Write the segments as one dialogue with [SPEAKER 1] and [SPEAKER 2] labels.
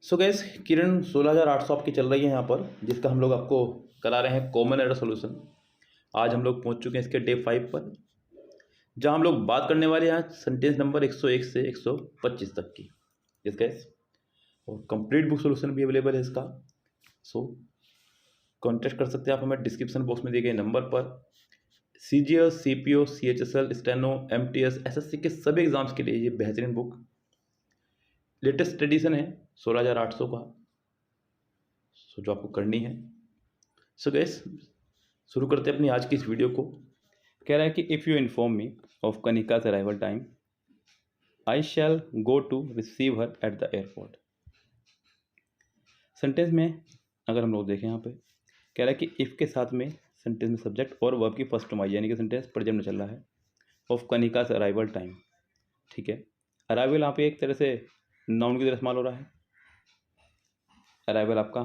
[SPEAKER 1] सो gas किरण 16,800 आपकी चल रही है यहाँ पर, जिसका हम लोग आपको करा रहे हैं कॉमन एरर सोल्यूशन। आज हम लोग पहुँच चुके हैं इसके डे 5 पर, जहाँ हम लोग बात करने वाले हैं सेंटेंस नंबर 101 से 125 तक की। यस गैस, और कंप्लीट बुक सोल्यूशन भी अवेलेबल है इसका। सो कॉन्टेक्ट कर सकते हैं आप हमें डिस्क्रिप्शन बॉक्स में दिए गए नंबर पर। CGS, CPO, CHSL, steno, MTS, SSC के सभी एग्जाम्स के लिए ये बेहतरीन बुक लेटेस्ट एडिशन है 16,800 का। सो जो आपको करनी है। सो गैस शुरू करते हैं अपनी आज की इस वीडियो को। कह रहा है कि if you inform me of कनिका's arrival time I shall go to receive her at the airport. Sentence में अगर हम लोग देखें यहाँ पे कह रहा है कि इफ़ के साथ में सेंटेंस में सब्जेक्ट और वर्ब की फर्स्ट फॉर्म आई, यानी कि सेंटेंस प्रेजेंट में चल रहा है। ऑफ कनिका's अराइवल टाइम, ठीक है। अराइवल यहाँ पे एक तरह से नाउन की तरह इस्तेमाल हो रहा है। अराइवल आपका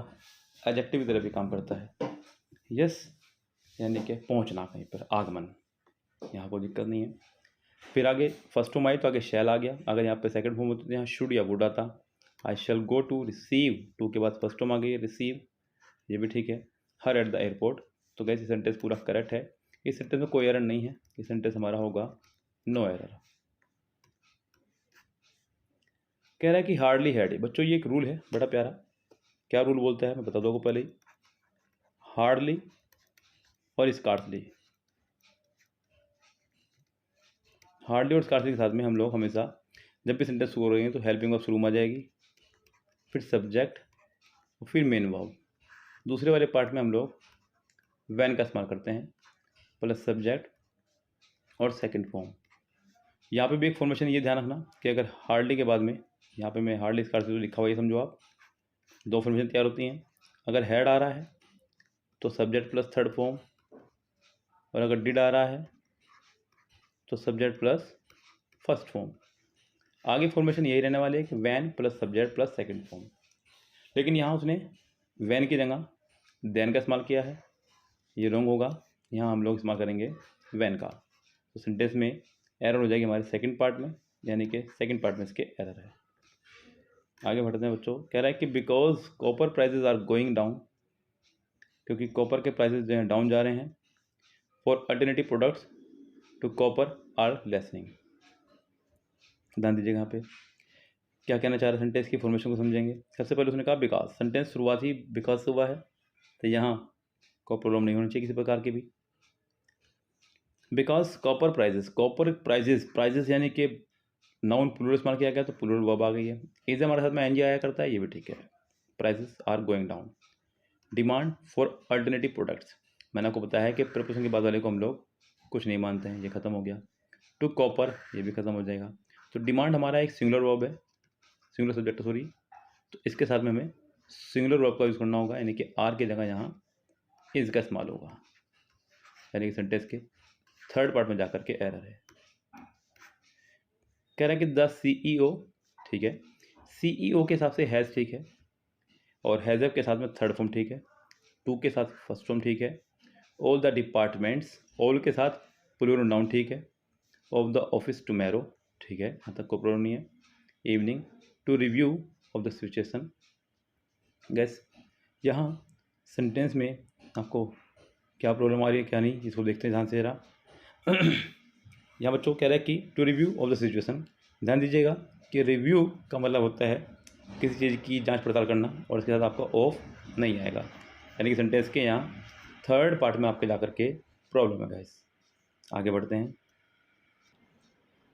[SPEAKER 1] एडजेक्टिव की तरह भी काम करता है। यस, यानी कि पहुंचना, कहीं पर आगमन, यहाँ कोई दिक्कत नहीं है। फिर आगे फर्स्ट फॉर्म आई तो आगे शैल आ गया। अगर यहाँ पे सेकंड फॉर्म होती तो यहाँ शुड या वुड आता। आई shall go to receive, to के बाद फर्स्ट फॉर्म आ गई रिसीव, ये भी ठीक है। हर एट द एयरपोर्ट, तो गैस ये सेंटेंस पूरा करेक्ट है। इस सेंटेंस में कोई एरर नहीं है। ये सेंटेंस हमारा होगा नो एरर। कह रहा है कि हार्डली हैड, बच्चों ये एक रूल है बड़ा प्यारा। क्या रूल बोलता है मैं बता दूँ पहले ही। हार्डली और स्कार्सली, हार्डली और स्कार्सली के साथ में हम लोग हमेशा जब भी सेंटेंस शुरू हो रही है तो हेल्पिंग वर्ब शुरू में आ जाएगी, फिर सब्जेक्ट और फिर मेन वर्ब। दूसरे वाले पार्ट में हम लोग वैन का इस्तेमाल करते हैं, प्लस सब्जेक्ट और सेकंड फॉर्म। यहाँ पे भी एक फॉर्मेशन ये ध्यान रखना कि अगर हार्डली के बाद में यहाँ पे मैं हार्डली स्कार्सली लिखा हुआ ये समझो आप, दो फॉर्मेशन तैयार होती हैं। अगर हैड आ रहा है तो सब्जेक्ट प्लस थर्ड फॉर्म, और अगर डिड आ रहा है तो सब्जेक्ट प्लस फर्स्ट फॉर्म। आगे फॉर्मेशन यही रहने वाली है कि when plus subject plus second form. लेकिन यहाँ उसने वैन की जगह देन का इस्तेमाल किया है, ये रॉन्ग होगा। यहाँ हम लोग इस्तेमाल करेंगे वैन का। तो सेंटेंस में एरर हो जाएगी हमारे सेकंड पार्ट में, यानी कि सेकंड पार्ट में इसके एरर है। आगे बढ़ते हैं बच्चों। कह रहा है कि because copper prices are going down, क्योंकि कॉपर के प्राइजेज जो हैं डाउन जा रहे हैं। For alternative products to copper are lessening. ध्यान दीजिएगा यहाँ पे क्या कहना चाह रहा है, सेंटेंस की फॉर्मेशन को समझेंगे। सबसे पहले उसने कहा बिकॉज, सेंटेंस शुरुआत ही बिकॉज से हुआ है, तो यहाँ कोई प्रॉब्लम नहीं होनी चाहिए किसी प्रकार की भी। Because copper prices, copper prices, prices यानी कि नाउन प्लूरल इस्तेमाल किया गया तो प्लूरल वर्ब आ गई है। इज हमारे साथ में एनजी आया करता है, ये भी ठीक है। Prices are going down. Demand for alternative products, मैंने आपको बताया है कि प्रपोजिशन के बाद वाले को हम लोग कुछ नहीं मानते हैं, ये खत्म हो गया। टू कॉपर, ये भी खत्म हो जाएगा। तो डिमांड हमारा एक सिंगुलर वर्ब है, सिंगुलर सब्जेक्ट सॉरी, तो इसके साथ में हमें सिंगुलर वर्ब का यूज़ करना होगा, यानी कि आर की जगह यहाँ इज का इस्तेमाल होगा, यानी कि सेंटेंस के थर्ड पार्ट में जाकर के एरर है। कह रहा है कि द CEO, ठीक है, CEO के हिसाब से हैज़ ठीक है, और हैज़ के साथ में थर्ड फॉर्म ठीक है, टू के साथ फर्स्ट फॉर्म ठीक है, ऑल द डिपार्टमेंट्स, ऑल के साथ प्लूरल नाउन ठीक है, ऑफ द ऑफिस टुमारो ठीक है, यहाँ तक कोई प्रॉब्लम नहीं है। Evening to review of the situation. Guess यहाँ सेंटेंस में आपको क्या प्रॉब्लम आ रही है क्या नहीं, इसको देखते हैं ध्यान से जरा। यहाँ बच्चों कह रहा है कि to review of the situation. ध्यान दीजिएगा कि रिव्यू का मतलब होता है किसी चीज़ की जांच पड़ताल करना, और इसके साथ आपका ऑफ नहीं आएगा, यानी कि सेंटेंस के यहाँ थर्ड पार्ट में आपके ला करके प्रॉब्लम है गैस। आगे बढ़ते हैं।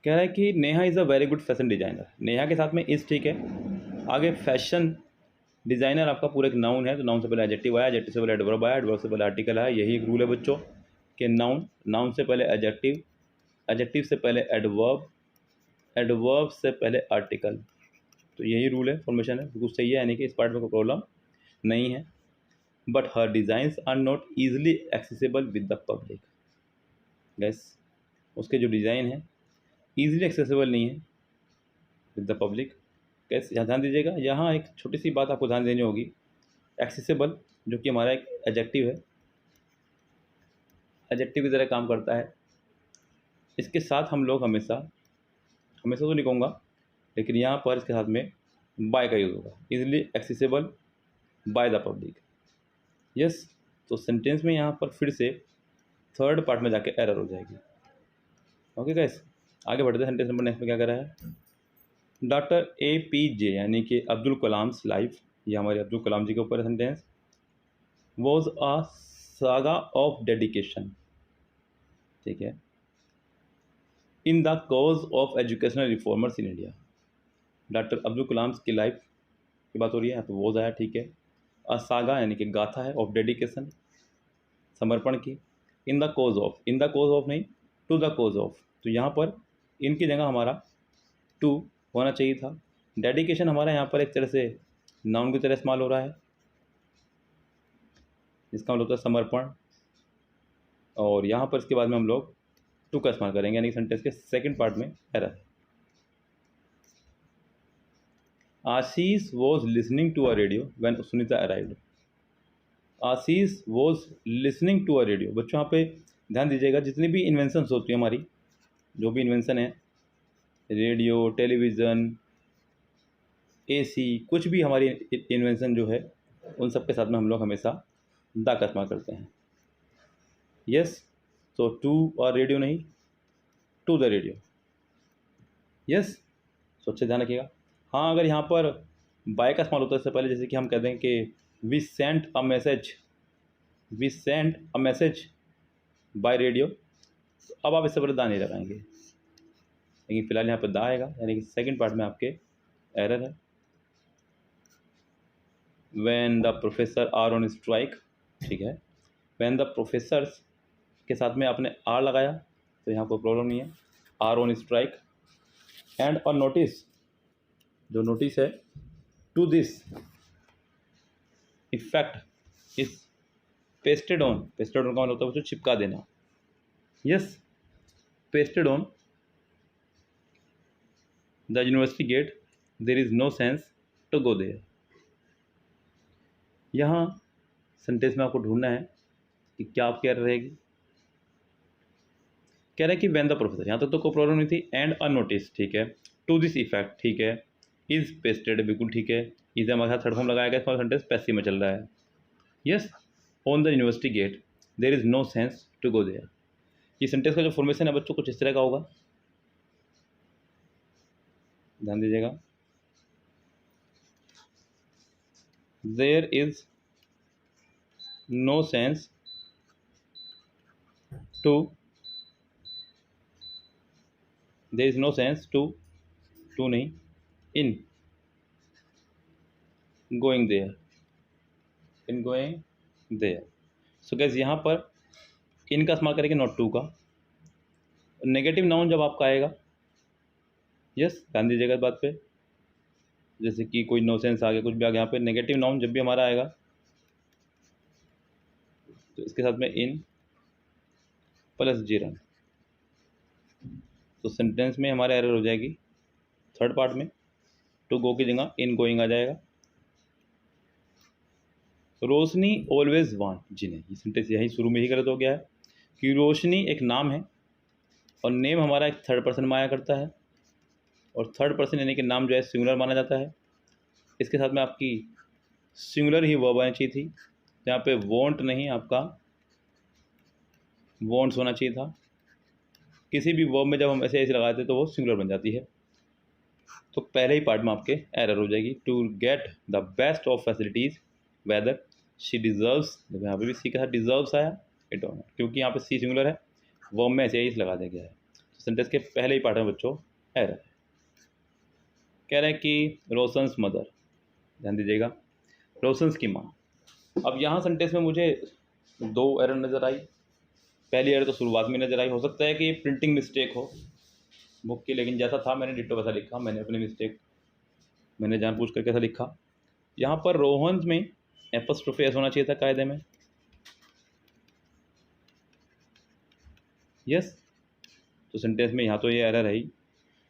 [SPEAKER 1] कह रहा है कि Neha is a very good fashion designer. Neha के साथ में इस ठीक है। आगे फैशन डिज़ाइनर आपका पूरा एक नाउन है, तो नाउन से पहले एडजेक्टिव आया, एडजेक्टिव से पहले एडवर्ब आया, एडवर्ब से पहले आर्टिकल आया। यही एक रूल है बच्चों कि नाउन, नाउन से पहले एडजेक्टिव, एडजेक्टिव से पहले एडवर्ब, एडवर्ब से पहले आर्टिकल। तो यही रूल है, फॉर्मेशन है, बिल्कुल सही है, यानी कि इस पार्ट में कोई प्रॉब्लम नहीं है। But her designs are not easily accessible with the public. Guess उसके जो डिज़ाइन है ईजिली एक्सेसिबल नहीं है विद द पब्लिक। कैसे, यहाँ ध्यान दीजिएगा, यहाँ एक छोटी सी बात आपको ध्यान देनी होगी। एक्सेसिबल जो कि हमारा एक एडजेक्टिव है, एडजेक्टिव की तरह काम करता है। इसके साथ हम लोग हमेशा, हमेशा तो नहीं कहूँगा, लेकिन यहाँ पर इसके साथ में बाय का यूज़ होगा, easily accessible by the public. Yes, तो सेंटेंस में यहाँ पर फिर से थर्ड पार्ट में जाके एरर हो जाएगी। ओके गाइस, आगे बढ़ते हैं। सेंटेंस नंबर नेक्स्ट में क्या कर रहा है, डॉक्टर APJ यानी कि अब्दुल कलाम्स लाइफ, ये हमारे अब्दुल कलाम जी के ऊपर sentence, was a saga of dedication, ठीक है, in the cause of educational reformers in India. Doctor Abdul Kalam की लाइफ की बात हो रही है, यहाँ पे वॉज आया, ठीक है। अ सागा यानी कि गाथा है, ऑफ डेडिकेशन समर्पण की, इन the cause of, in the cause of नहीं, टू द कॉज ऑफ, तो यहाँ पर इनकी जगह हमारा टू होना चाहिए था। डेडिकेशन हमारा यहाँ पर एक तरह से नाउन की तरह इस्तेमाल हो रहा है, जिसका मतलब होता है समर्पण, और यहाँ पर इसके बाद में हम लोग टू का इस्तेमाल करेंगे, यानी सेंटेंस के सेकंड पार्ट में एरर है। Ashish was listening to a radio when Sunita arrived. Ashish was listening to a radio. बच्चों यहाँ पे ध्यान दीजिएगा, जितनी भी इन्वेंशंस होती है हमारी, जो भी इन्वेंशन है, रेडियो, टेलीविज़न, AC, कुछ भी हमारी इन्वेंशन जो है, उन सब के साथ में हम लोग हमेशा द का इस्तेमाल करते हैं। यस, तो टू और रेडियो नहीं, टू द रेडियो। यस, तो अच्छे ध्यान रखिएगा। हाँ, अगर यहाँ पर बाय का इस्तेमाल होता है इससे पहले, जैसे कि हम कहते हैं कि we sent a message, we sent a message by radio, तो अब आप इससे पहले दा नहीं लगाएंगे, लेकिन फिलहाल यहाँ पर दा आएगा, यानी कि सेकंड पार्ट में आपके एरर है। When the professor are on strike, ठीक है, व्हेन द प्रोफेसर्स के साथ में आपने आर लगाया तो यहाँ कोई प्रॉब्लम नहीं है, are on strike. And a notice, जो नोटिस है, to this effect is pasted on, pasted on का मतलब होता है उसको चिपका देना। Yes, pasted on the university gate, there is no sense to go there. यहाँ सेंटेंस में आपको ढूंढना है कि क्या आप कह रहेगी। कह रहा है कि व्हेन द प्रोफेसर, यहाँ तक तो कोई प्रॉब्लम नहीं थी। एंड अ नोटिस, ठीक है, टू दिस इफेक्ट, ठीक है, इज पेस्टेड, बिल्कुल ठीक है, इज हमारे साथ थर्ड फॉर्म लगाया गया, इसका सेंटेंस पैसिव में चल रहा है। Yes, on the university gate there is no sense to go there. ये सेंटेंस का जो फॉर्मेशन है बच्चों कुछ इस तरह का होगा, ध्यान दीजिएगा। There is no sense to, there is no sense to, to नहीं, in going there, in going there. So guys यहाँ पर इन का इस्तेमाल करेंगे, नॉट टू का। नेगेटिव नाउन जब आपका आएगा, यस, ध्यान दीजिएगा इस बात पे, जैसे कि कोई नो सेंस आ गया, कुछ भी आ गया, यहाँ पे नेगेटिव नाउन जब भी हमारा आएगा तो इसके साथ में इन प्लस जीरन, तो सेंटेंस में हमारा एरर हो जाएगी थर्ड पार्ट में, टू गो की जगह इन गोइंग आ जाएगा। रोशनी ऑलवेज वांट जिन्हें, ये सेंटेंस यही शुरू में ही गलत हो गया है कि रोशनी एक नाम है और नेम हमारा एक थर्ड पर्सन में आया करता है, और थर्ड पर्सन यानी कि नाम जो है सिंगुलर माना जाता है। इसके साथ में आपकी सिंगुलर ही वर्ब आनी चाहिए थी, यहाँ पे वॉन्ट नहीं, आपका वॉन्ट्स होना चाहिए था। किसी भी वर्ब में जब हम ऐसे लगाते तो वो सिंगुलर बन जाती है, तो पहले ही पार्ट में आपके एरर हो जाएगी। To get the best of facilities whether she deserves, जब यहाँ पे भी सी के साथ डिजर्व्स आया, इट ऑन, क्योंकि यहाँ पे सी सिंगुलर है, वर्ब में ऐसे ही लगा दिया गया है, तो सेंटेंस के पहले ही पार्ट में बच्चों एरर है। कह रहे हैं कि रोशंस मदर, ध्यान दीजिएगा, रोशंस की माँ। अब यहाँ सेंटेंस में मुझे दो एरर नज़र आई। पहली एरर तो शुरुआत में नज़र आई, हो सकता है कि प्रिंटिंग मिस्टेक हो बुक की, लेकिन जैसा था मैंने डिट्टो वैसा लिखा, मैंने अपनी मिस्टेक, मैंने जानबूझ कर कैसा लिखा। यहाँ पर रोहन में एपोस्ट्रोफी एस होना चाहिए था कायदे में। यस, तो सेंटेंस में यहाँ तो ये एरर है ही।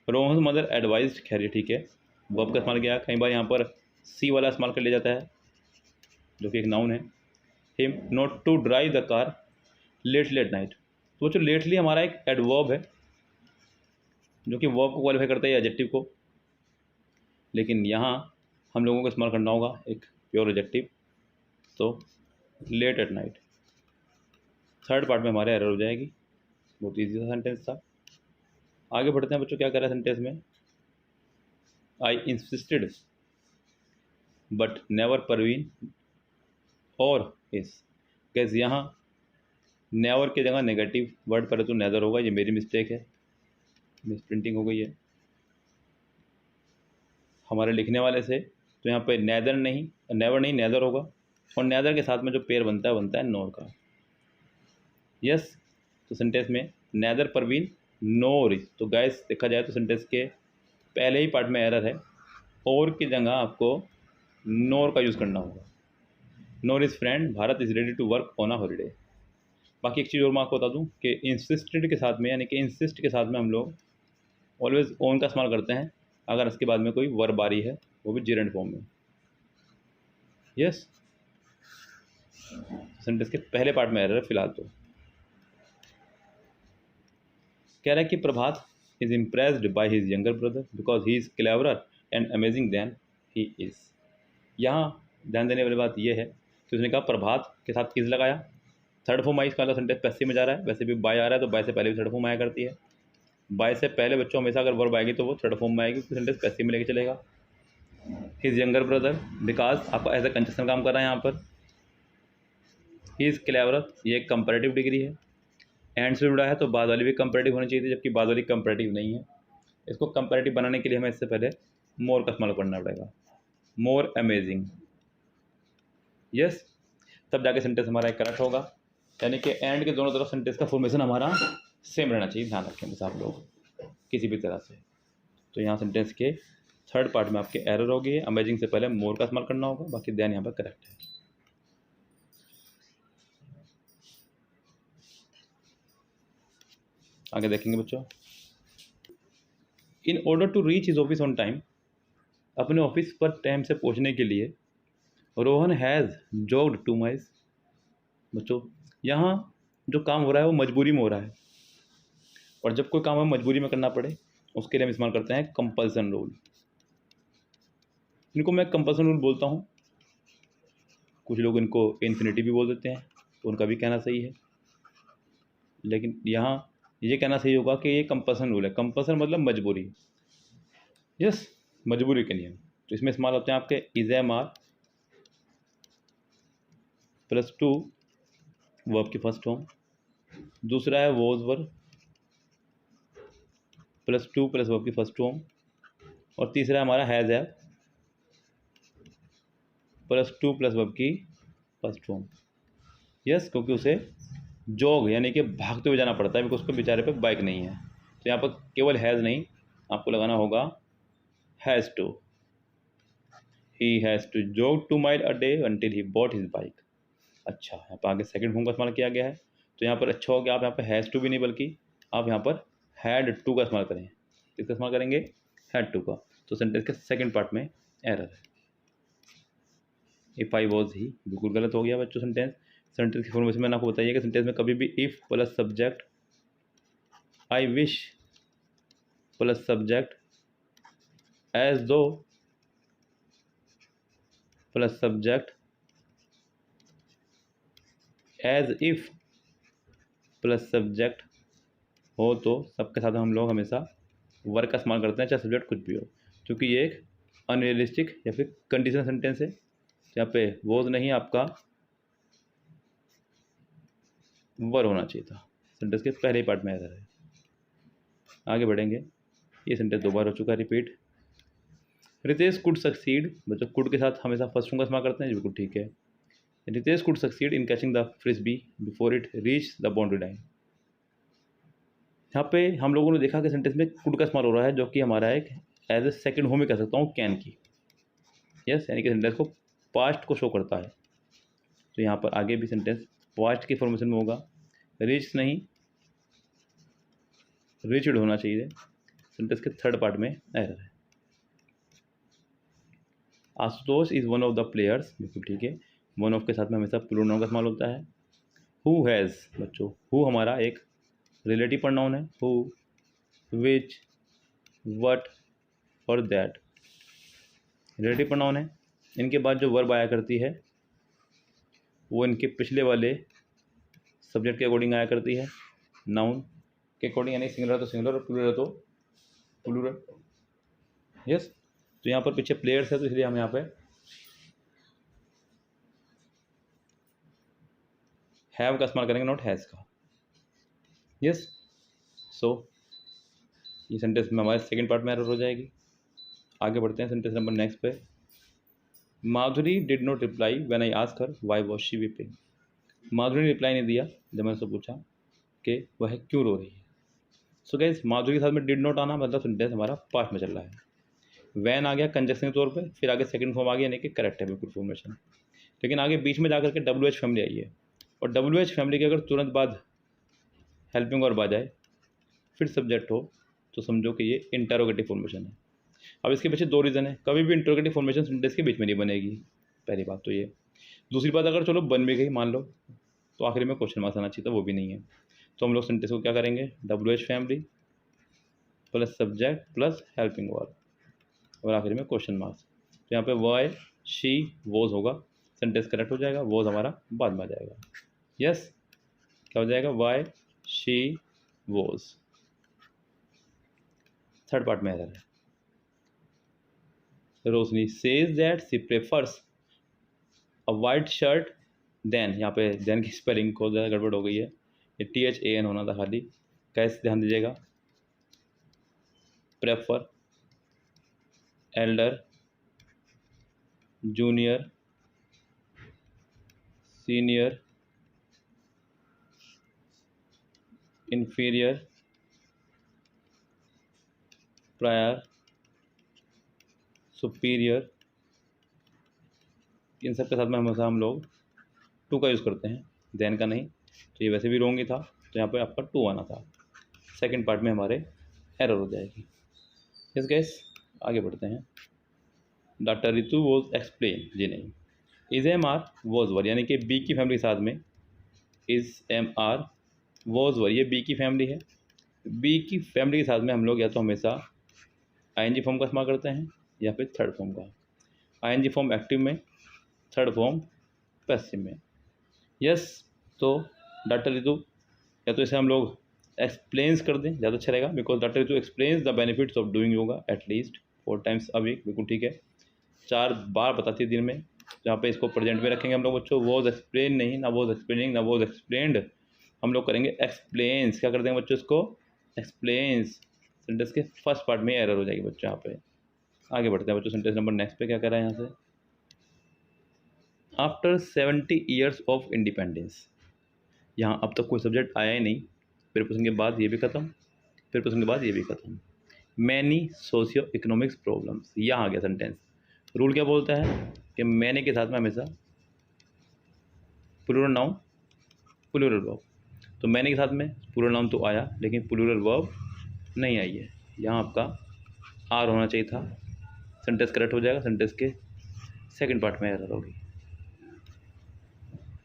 [SPEAKER 1] रोहन मदर एडवाइज्ड, खैर ठीक है, वर्ब का इस्तेमाल किया, कई बार यहाँ पर सी वाला इस्तेमाल कर लिया जाता है जो कि एक नाउन है। Him not to drive the car late night, तो जो लेटली हमारा एक एडवर्ब है जो कि वर्ब को क्वालिफाई करता है एडजेक्टिव को, लेकिन यहाँ हम लोगों को इस्तेमाल करना होगा एक प्योर एडजेक्टिव, तो late at night. Third part में हमारे एरर हो जाएगी। बहुत ईजी सा सेंटेंस था। आगे बढ़ते हैं बच्चों, क्या कह रहा है सेंटेंस में, आई इंसिस्टेड बट नेवर परवीन और इस। कैसे यहाँ नेवर की जगह नेगेटिव वर्ड पर तो नेदर होगा, ये मेरी मिस्टेक है, मिस प्रिंटिंग हो गई है हमारे लिखने वाले से। तो यहाँ पे नेदर नहीं, नेवर नहीं, नेदर होगा, और नेदर के साथ में जो पेयर बनता है नोर का। यस, तो सेंटेंस में नेदर परवीन नोर इज। तो गाइस देखा जाए तो सेंटेंस के पहले ही पार्ट में एरर है, और की जगह आपको नोर का यूज़ करना होगा। Nor is friend Bharat is ready to work on a holiday. बाकी एक चीज़ और मैं आपको बता दूं कि इंसिस्टेड के साथ में, यानी कि इंसिस्ट के साथ में हम लोग ऑलवेज ओन का इस्तेमाल करते हैं अगर इसके बाद में कोई वर्ब आ रही है, वो भी जेरेंट फॉर्म में। यस, सेंटेंस के पहले पार्ट में एरर है फिलहाल। तो कह रहा है कि Prabhat is impressed by his younger brother because he is cleverer and amazing than he is. यहाँ ध्यान देने वाली बात यह है कि उसने कहा प्रभात के साथ इज़ लगाया, थर्ड फॉर्म आई, इसका सेंटेंस पैसिव में जा रहा है। वैसे भी बाय आ रहा है तो बाय से पहले भी थर्ड फॉर्म आया करती है। बाय से पहले बच्चों हमेशा अगर वर्ब आएगी तो वो थर्ड फॉर्म में आएगी, तो सेंटेंस पैसिव में लेके चलेगा। हिज यंगर ब्रदर बिकॉज आपका एज ए कंजक्शन काम कर रहा है यहाँ पर। ही इज़ क्लेवरर, ये एक कंपैरेटिव डिग्री है, एंड से जुड़ा है तो बाद वाली भी कंपैरेटिव होनी चाहिए थी, जबकि बाद वाली कंपैरेटिव नहीं है। इसको कंपैरेटिव बनाने के लिए हमें इससे पहले मोर का इस्तेमाल करना पड़ेगा, मोर अमेजिंग। यस, तब जाके सेंटेंस हमारा करेक्ट होगा। यानी कि एंड के दोनों तरफ सेंटेंस का फॉर्मेशन हमारा सेम रहना चाहिए, ध्यान रखें बस आप लोग किसी भी तरह से। तो यहाँ सेंटेंस के थर्ड पार्ट में आपके एरर होगी, अमेजिंग से पहले मोर का इस्तेमाल करना होगा, बाकी ध्यान यहाँ पर करेक्ट है। आगे देखेंगे बच्चों, in order to reach his office on time, अपने ऑफिस पर टाइम से पहुंचने के लिए रोहन हैज़ जॉग्ड 2 माइल्स। बच्चों यहाँ जो काम हो रहा है वो मजबूरी में हो रहा है, और जब कोई काम हमें मजबूरी में करना पड़े उसके लिए हम इस्तेमाल करते हैं कंपल्सन रूल। इनको मैं कंपल्सन रूल बोलता हूँ, कुछ लोग इनको इन्फिनिटी भी बोल देते हैं, तो उनका भी कहना सही है, लेकिन यहाँ ये कहना सही होगा कि ये कंपल्सन रूल है। कंपल्सन मतलब मजबूरी। यस, मजबूरी के नियम। तो इसमें इस्तेमाल होते हैं आपके इज एम आर +2 वर्ब की फर्स्ट फॉर्म, दूसरा है वॉज वर्ब +2 प्लस वर्ब की फर्स्ट फॉर्म, और तीसरा हमारा हैज़ है +2 प्लस वर्ब की फर्स्ट फॉर्म। यस, क्योंकि उसे जॉग यानी कि भागते हुए जाना पड़ता है, बिकॉज उसके बेचारे पे बाइक नहीं है। तो यहाँ पर केवल हैज़ नहीं, आपको लगाना होगा has to. He has to jog 2 mile a day until he bought his bike. अच्छा, यहाँ पर आगे सेकंड फॉर्म का इस्तेमाल किया गया है, तो यहाँ पर अच्छा हो गया, आप यहाँ पर हैज़ टू भी नहीं बल्कि आप यहाँ पर हैड टू का इस्तेमाल करें। किसका इस्तेमाल करेंगे? हैड टू का। तो सेंटेंस के सेकंड पार्ट में एरर है। इफ़ आई वॉज ही बिल्कुल गलत हो गया बच्चों। सेंटेंस की फॉर्मेशन मैंने आपको बताइए कि सेंटेंस में कभी भी if plus subject, I wish plus subject, as though plus subject, as if plus subject हो तो सबके साथ हम लोग हमेशा वर्क का इस्तेमाल करते हैं, चाहे सब्जेक्ट कुछ भी हो, क्योंकि ये एक अनरियलिस्टिक या फिर कंडीशनल सेंटेंस है। यहाँ पे वॉज नहीं, आपका वर होना चाहिए था। सेंटेंस के पहले पार्ट में एरर है। आगे बढ़ेंगे, ये सेंटेंस दो बार हो चुका है रिपीट। रितेश कुड सक्सीड, बच्चों कुड के साथ हमेशा फर्स्ट फॉर्म का इस्तेमाल करते हैं, बिल्कुल ठीक है। Ritesh could succeed in catching the frisbee before it reach the boundary line. यहाँ पे हम लोगों ने देखा कि सेंटेंस में कुड का इस्तेमाल हो रहा है, जो कि हमारा एक एज ए सेकेंड होम में कह सकता हूँ कैन की। यस, यानी कि सेंटेंस को पास्ट को शो करता है। तो यहाँ पर आगे भी सेंटेंस पास्ट की फॉर्मेशन में होगा, रीच नहीं रीच्ड होना चाहिए। सेंटेंस के थर्ड पार्ट में एरर है। Ashutosh is one of the players, बिल्कुल ठीक है। वन ऑफ के साथ में हमेशा प्लूरल नाउन का इस्तेमाल होता है। हु हैज़, बच्चों हु हमारा एक रिलेटिव प्रोनाउन है। हु, विच, व्हाट और दैट। रिलेटिव प्रोनाउन है। इनके बाद जो वर्ब आया करती है वो इनके पिछले वाले सब्जेक्ट के अकॉर्डिंग आया करती है, नाउन के अकॉर्डिंग, यानी सिंगुलर तो सिंगुलर और प्लूरल तो प्लूरल। यस, तो यहाँ पर पीछे प्लेयर्स है तो इसलिए हम यहाँ पे हैव का इस्तेमाल करेंगे, नॉट हैज़ का। यस, सो ये सेंटेंस में हमारे सेकंड पार्ट में एरर हो जाएगी। आगे बढ़ते हैं सेंटेंस नंबर नेक्स्ट पे। Madhuri did not reply when I asked her why was she weeping. Madhuri ने रिप्लाई नहीं दिया जब मैंने उससे पूछा कि वह क्यों रो रही है। सो गाइस, माधुरी के साथ में डिड नॉट आना मतलब सेंटेंस हमारा पास्ट में चल रहा है। वैन आ गया कंजक्शन के तौर पे, फिर आगे सेकंड फॉर्म आ गया, यानी कि करेक्ट है बिल्कुल फॉर्मेशन। लेकिन आगे बीच में जाकर के WH फैमिली आई है, और WH फैमिली के अगर तुरंत बाद हेल्पिंग वर्ब आ जाए फिर सब्जेक्ट हो तो समझो कि ये इंटरोगेटिव फॉर्मेशन है। अब इसके पीछे दो रीज़न है, कभी भी इंटरोगेटिव फॉर्मेशन सेंटेंस के बीच में नहीं बनेगी, पहली बात तो ये। दूसरी बात, अगर चलो बन भी गई मान लो तो आखिरी में क्वेश्चन मार्क्स आना चाहिए था, वो भी नहीं है। तो हम लोग सेंटेंस को क्या करेंगे, WH family plus subject plus helping verb और आखिर में क्वेश्चन मार्क्स। तो यहाँ पे वाई शी वॉज होगा, सेंटेंस करेक्ट हो जाएगा, वॉज हमारा बाद में आ जाएगा। यस, क्या हो जाएगा, why she was. Third part में एरर है। Roshni says that she prefers a white shirt than, यहाँ पे देन की स्पेलिंग को ज़्यादा गड़बड़ हो गई है, ये THAN होना था खाली। कैसे ध्यान दीजिएगा, prefer, elder, junior, senior, inferior, prior, superior, इन सब के साथ में हमेशा हम लोग टू का यूज़ करते हैं, देन का नहीं। तो ये वैसे भी रोंग ही था, तो यहाँ पे आपका टू आना था। सेकंड पार्ट में हमारे एरर हो जाएगी। यस गाइस, आगे बढ़ते हैं। डॉक्टर रितु वॉज एक्सप्लेन, जी नहीं। Is am are was were, यानी कि बी की फैमिली के साथ में is am are was were, ये बी की फैमिली है। बी की फैमिली के साथ में हम लोग या तो हमेशा ING फॉर्म का इस्तेमाल करते हैं या फिर थर्ड फॉर्म का। ING फॉर्म एक्टिव में, थर्ड फॉर्म पैसिव में। यस, तो डॉक्टर रितु, या तो इसे हम लोग एक्सप्लेन्स कर दें, ज़्यादा अच्छा रहेगा, because doctor Ritu explains the benefits of doing yoga at least 4 times a week, बिल्कुल ठीक है, 4 बार बताती है दिन में। जहाँ पे इसको प्रेजेंट में रखेंगे हम लोग बच्चों, वॉज एक्सप्लेन नहीं, ना वॉज एक्सप्लेनिंग ना वॉज एक्सप्लेन्ड, हम लोग करेंगे एक्सप्लेन्स। क्या कर देंगे बच्चों, इसको एक्सप्लेन्स। सेंटेंस के फर्स्ट पार्ट में एरर हो जाएगी बच्चों यहाँ पे। आगे बढ़ते हैं बच्चों, सेंटेंस नंबर नेक्स्ट पे क्या कर रहा है यहाँ से। आफ्टर 70 ईयर्स ऑफ इंडिपेंडेंस, यहाँ अब तक कोई सब्जेक्ट आया ही नहीं, प्रीपोजिशन के बाद ये भी खत्म, प्रीपोजिशन के बाद ये भी खत्म। मैनी सोशियो इकोनॉमिक्स प्रॉब्लम्स, यहाँ आ गया सेंटेंस। रूल क्या बोलता है कि मैनी के साथ में हमेशा प्लूरल नाउन प्लूरल वर्ब, तो मैनी के साथ में प्लूरल नाउन तो आया लेकिन प्लूरल वर्ब नहीं आई है। यहाँ आपका आर होना चाहिए था, सेंटेंस करेक्ट हो जाएगा। सेंटेंस के सेकंड पार्ट में एरर होगी।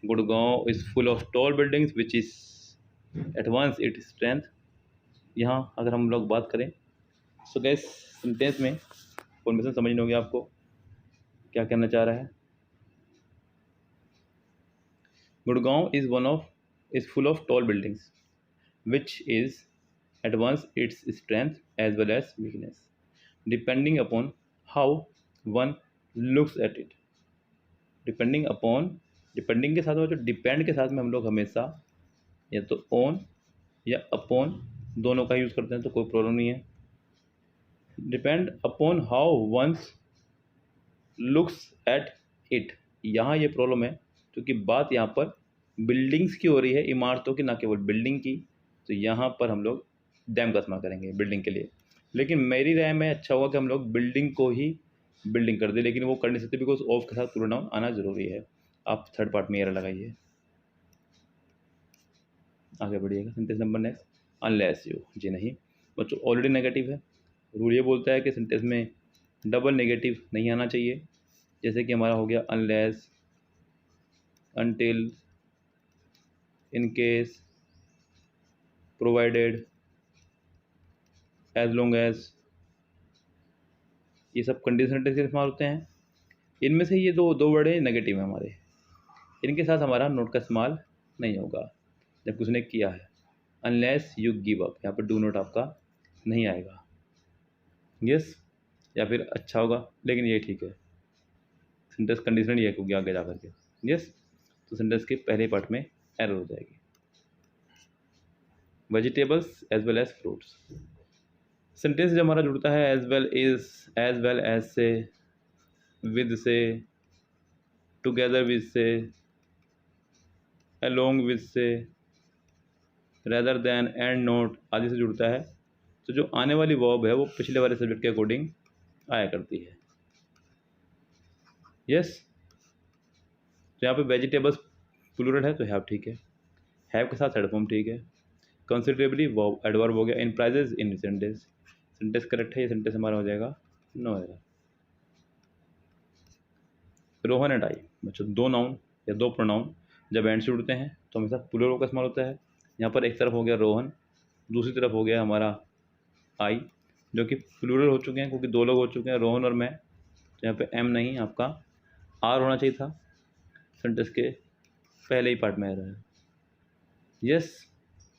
[SPEAKER 1] Gurgaon is full of tall buildings which is at once it strength, यहाँ अगर हम लोग बात करें सो गैस सेंटेंस में फॉर्मेशन समझनी होगी आपको, क्या कहना चाह रहा है। Gurgaon is full of tall buildings which is at once its strength as well as weakness, depending upon how one looks at it. Depending upon, depending के साथ में जो डिपेंड के साथ में हम लोग हमेशा या तो ऑन या अपॉन दोनों का यूज़ करते हैं, तो कोई प्रॉब्लम नहीं है। Depend upon how one's looks at it, यहाँ ये प्रॉब्लम है क्योंकि बात यहाँ पर बिल्डिंग्स की हो रही है, इमारतों की, ना केवल बिल्डिंग की। तो यहाँ पर हम लोग डैम का इस्तेमाल करेंगे बिल्डिंग के लिए। लेकिन मेरी राय में अच्छा होगा कि हम लोग बिल्डिंग को ही बिल्डिंग कर दें, लेकिन वो कर नहीं सकते बिकॉज ऑफ के साथ प्लूरल नाउन आना जरूरी है। आप थर्ड पार्ट में एरर लगाइए। आगे बढ़िएगा, sentence number next. Unless you, जी नहीं बच्चों, ऑलरेडी नेगेटिव है। रूल ये बोलता है कि सेंटेंस में डबल नेगेटिव नहीं आना चाहिए, जैसे कि हमारा हो गया unless, until, in case, provided, as long as, ये सब कंडीशनल सेंटेंस के इस्तेमाल होते हैं। इनमें से ये दो वर्ड नेगेटिव हैं हमारे, इनके साथ हमारा नोट का इस्तेमाल नहीं होगा जब किसी ने किया है। अनलेस यू गिव अप, यहाँ पर डू नोट आपका नहीं आएगा। यस, या फिर अच्छा होगा, लेकिन ये ठीक है, सेंटेंस कंडीशनल ही है क्योंकि आगे जा करके। यस, तो सेंटेंस के पहले पार्ट में एरर हो जाएगी। Vegetables as well as fruits, sentence जब हमारा जुड़ता है एज वेल एज से, विद से, टुगेदर विद से, अलोंग विद से, रेदर देन, एंड नोट आदि से जुड़ता है, तो जो आने वाली वर्ब है वो पिछले वाले सब्जेक्ट के अकॉर्डिंग आया करती है। यस, तो यहाँ पे वेजिटेबल्स प्लूरल है तो हैव ठीक है, हैव के साथ हेड फॉर्म ठीक है। कंसिडरेबली वर्ब एडवर्ब हो गया। In prices in sentence, sentence correct है, ये सेंटेंस हमारा हो जाएगा no error. Rohan and I, बच्चों दो नाउन या दो प्रोनाउन जब एंड से जुड़ते हैं तो हमेशा प्लूरल का इस्तेमाल होता है। यहाँ पर एक तरफ हो गया रोहन, दूसरी तरफ हो गया हमारा आई, जो कि प्लूरल हो चुके हैं क्योंकि दो लोग हो चुके हैं, रोहन और मैं। तो यहाँ पे एम नहीं, आपका आर होना चाहिए था, सेंटेंस के पहले ही पार्ट में आ रहा है। यस,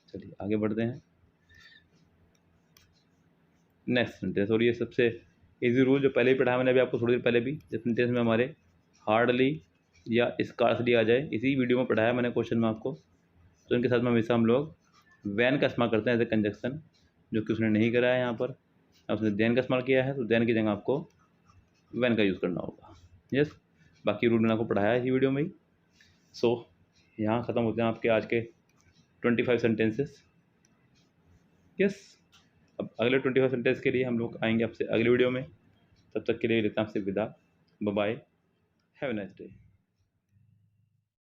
[SPEAKER 1] चलिए आगे बढ़ते हैं नेक्स्ट सेंटेंस। और ये सबसे इजी रूल जो पहले ही पढ़ाया मैंने अभी आपको थोड़ी देर पहले भी, जिस सेंटेंस में हमारे हार्डली या स्कार्सली आ जाए, इसी वीडियो में पढ़ाया मैंने क्वेश्चन में आपको। तो इनके साथ में हमेशा हम लोग वैन का इस्तेमाल करते हैं एज ए कंजक्शन, जो कि उसने नहीं करा है यहाँ पर। उसने देन का इस्तेमाल किया है तो देन की जगह आपको वैन का यूज़ करना होगा। यस, बाकी रूल मैंने आपको पढ़ाया है इसी वीडियो में ही। सो यहाँ ख़त्म होते हैं आपके आज के 25 सेंटेंसेस। यस, अब अगले 25 सेंटेंस के लिए हम लोग आएंगे आपसे अगली वीडियो में। तब तक के लिए लेते हैं आपसे विदा। Bye bye, have a nice day.